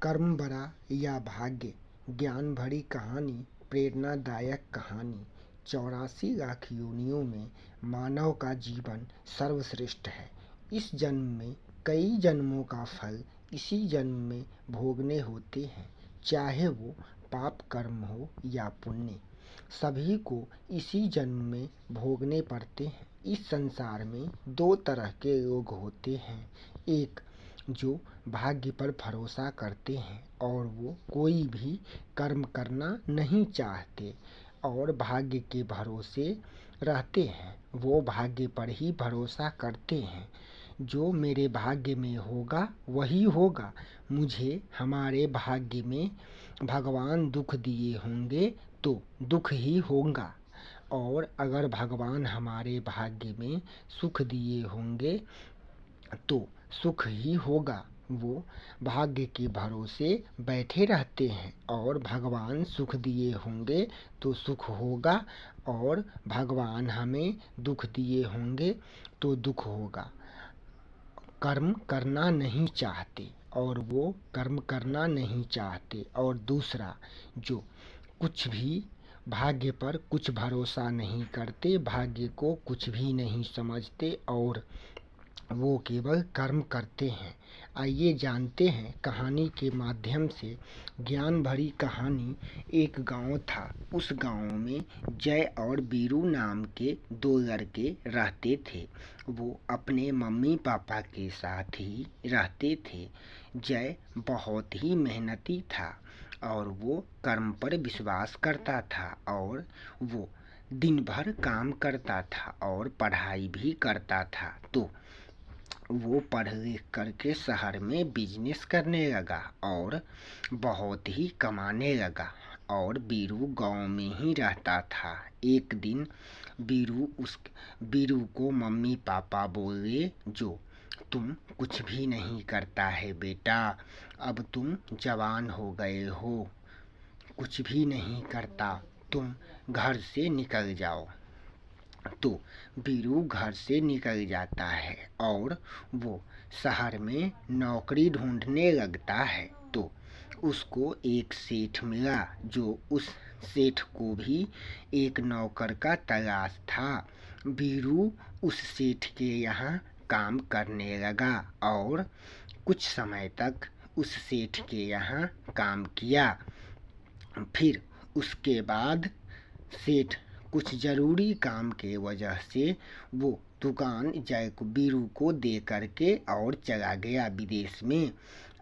कर्म बड़ा या भाग्य, ज्ञान भरी कहानी, प्रेरणादायक कहानी। 84 लाख योनियों में मानव का जीवन सर्वश्रेष्ठ है। इस जन्म में कई जन्मों का फल इसी जन्म में भोगने होते हैं, चाहे वो पाप कर्म हो या पुण्य, सभी को इसी जन्म में भोगने पड़ते हैं। इस संसार में दो तरह के लोग होते हैं, एक जो भाग्य पर भरोसा करते हैं और वो कोई भी कर्म करना नहीं चाहते और भाग्य के भरोसे रहते हैं। वो भाग्य पर ही भरोसा करते हैं, जो मेरे भाग्य में होगा वही होगा। मुझे हमारे भाग्य में भगवान दुख दिए होंगे तो दुख ही होगा, और अगर भगवान हमारे भाग्य में सुख दिए होंगे तो सुख ही होगा। वो भाग्य के भरोसे बैठे रहते हैं और भगवान सुख दिए होंगे तो सुख होगा, और भगवान हमें दुख दिए होंगे तो दुख होगा। कर्म करना नहीं चाहते और वो कर्म करना नहीं चाहते। और दूसरा, जो कुछ भी भाग्य पर कुछ भरोसा नहीं करते, भाग्य को कुछ भी नहीं समझते और वो केवल कर्म करते हैं। आइए जानते हैं कहानी के माध्यम से। ज्ञान भरी कहानी। एक गांव था। उस गांव में जय और बीरू नाम के दो लड़के रहते थे। वो अपने मम्मी पापा के साथ ही रहते थे। जय बहुत ही मेहनती था और वो कर्म पर विश्वास करता था, और वो दिन भर काम करता था और पढ़ाई भी करता था। तो वो पढ़ लिख करके शहर में बिजनेस करने लगा और बहुत ही कमाने लगा, और बीरू गांव में ही रहता था। एक दिन बीरू को मम्मी पापा बोले, जो तुम कुछ भी नहीं करता है बेटा, अब तुम जवान हो गए हो, कुछ भी नहीं करता, तुम घर से निकल जाओ। तो बीरू घर से निकल जाता है और वो शहर में नौकरी ढूंढने लगता है। तो उसको एक सेठ मिला, जो उस सेठ को भी एक नौकर का तलाश था। बीरू उस सेठ के यहाँ काम करने लगा और कुछ समय तक उस सेठ के यहाँ काम किया। फिर उसके बाद सेठ कुछ ज़रूरी काम के वजह से वो दुकान बीरू को दे करके और चला गया विदेश में।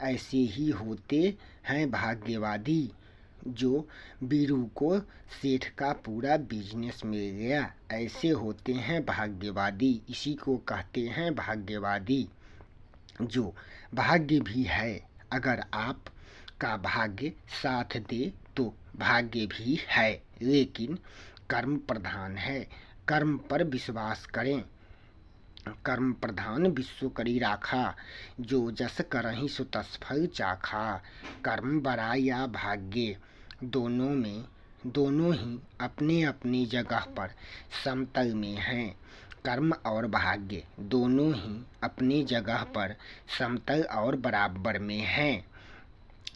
ऐसे ही होते हैं भाग्यवादी, जो बीरू को सेठ का पूरा बिजनेस मिल गया। ऐसे होते हैं भाग्यवादी, इसी को कहते हैं भाग्यवादी। जो भाग्य भी है, अगर आप का भाग्य साथ दे तो भाग्य भी है, लेकिन कर्म प्रधान है। कर्म पर विश्वास करें। कर्म प्रधान विश्व करी राखा, जो जस करहि सो तस फल चाखा। कर्म बड़ा या भाग्य, दोनों ही अपने अपनी जगह पर समतल में हैं। कर्म और भाग्य दोनों ही अपनी जगह पर समतल और बराबर में हैं।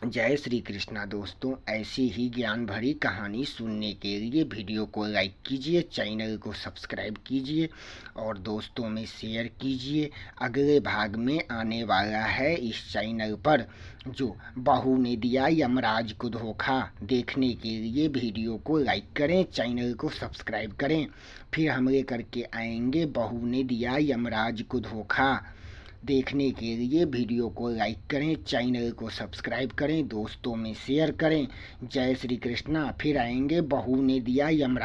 जय श्री कृष्णा दोस्तों। ऐसी ही ज्ञान भरी कहानी सुनने के लिए वीडियो को लाइक कीजिए, चैनल को सब्सक्राइब कीजिए और दोस्तों में शेयर कीजिए। अगले भाग में आने वाला है इस चैनल पर, जो बहू ने दिया यमराज को धोखा। देखने के लिए वीडियो को लाइक करें, चैनल को सब्सक्राइब करें। फिर हम लेकर के आएंगे बहू ने दिया यमराज को धोखा। देखने के लिए वीडियो को लाइक करें, चैनल को सब्सक्राइब करें, दोस्तों में शेयर करें। जय श्री कृष्णा। फिर आएंगे बहू ने दिया यमराज।